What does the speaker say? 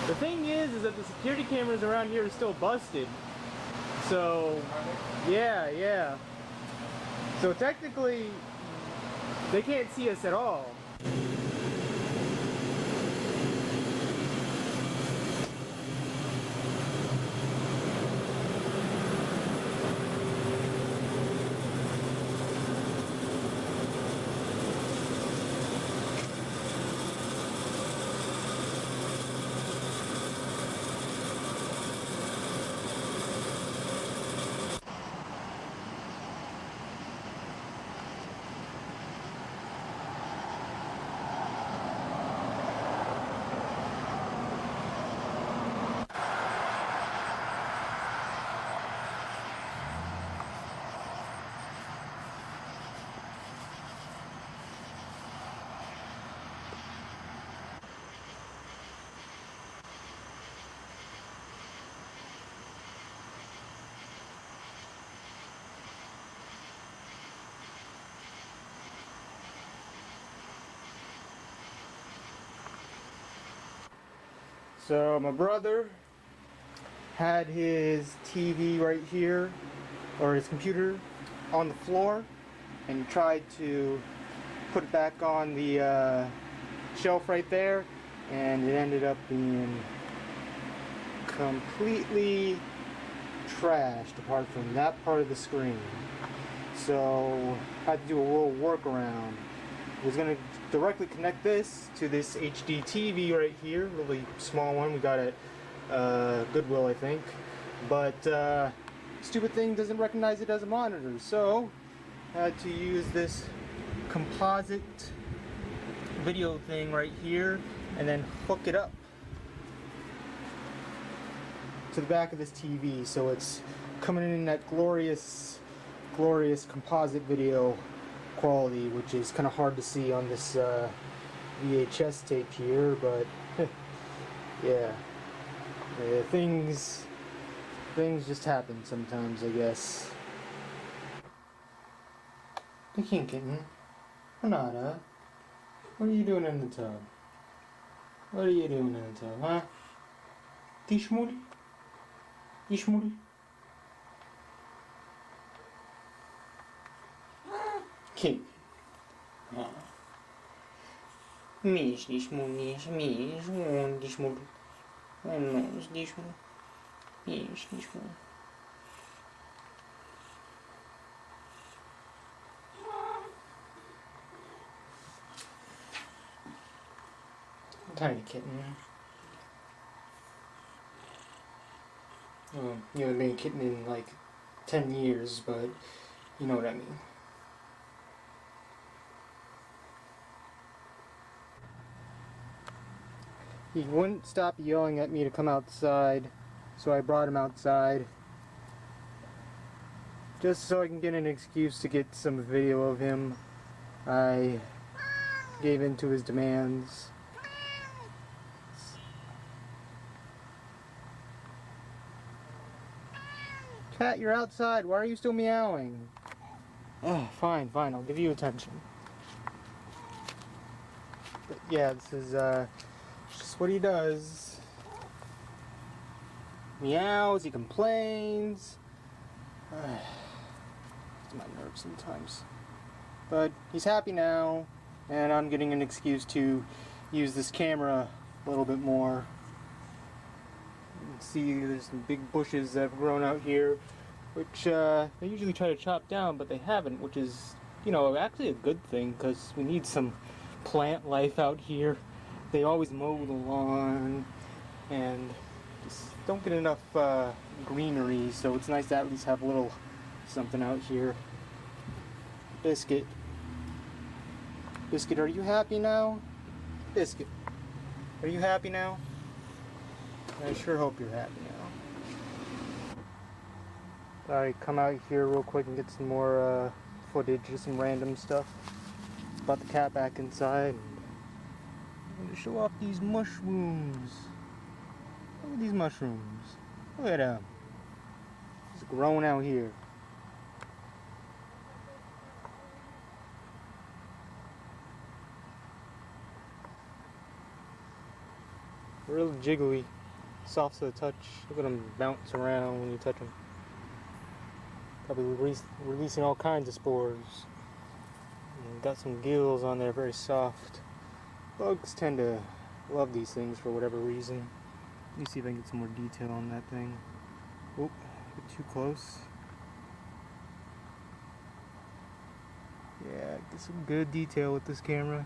The thing is that the security cameras around here are still busted. So, yeah. So technically, they can't see us at all. So my brother had his TV right here, or his computer, on the floor, and he tried to put it back on the shelf right there, and it ended up being completely trashed apart from that part of the screen. So I had to do a little workaround. I was going to directly connect this to this HD TV right here, really small one we got at Goodwill, I think, but stupid thing doesn't recognize it as a monitor, so I had to use this composite video thing right here and then hook it up to the back of this TV, so it's coming in that glorious composite video quality, which is kind of hard to see on this VHS tape here, but yeah, things just happen sometimes, I guess. The king kitten, Renata, what are you doing in the tub? What are you doing in the tub, huh? Tishmul? Ishmul? King. Mish, dishmul, mish, dishmul. No, dishmul. Mish, dishmul. Tiny kitten. You haven't been a kitten in like 10 years, but you know what I mean. He wouldn't stop yelling at me to come outside, so I brought him outside. Just so I can get an excuse to get some video of him. I gave in to his demands. Cat, you're outside. Why are you still meowing? Oh, fine, I'll give you attention. But yeah, this is just what he does. Meows, he complains. It's my nerves sometimes. But he's happy now, and I'm getting an excuse to use this camera a little bit more. You can see there's some big bushes that have grown out here, which they usually try to chop down, but they haven't, which is, you know, actually a good thing, because we need some plant life out here. They always mow the lawn and just don't get enough greenery, so it's nice to at least have a little something out here. Biscuit, are you happy now? Biscuit, are you happy now? I sure hope you're happy now. Alright, come out here real quick and get some more footage of some random stuff. Brought the cat back inside. I'm going to show off these mushrooms. Look at these mushrooms. Look at them. It's growing out here. Real jiggly. soft to the touch. Look at them bounce around when you touch them. Probably releasing all kinds of spores. And got some gills on there, very soft. Bugs tend to love these things for whatever reason. Let me see if I can get some more detail on that thing. Oh, get too close. Yeah, get some good detail with this camera.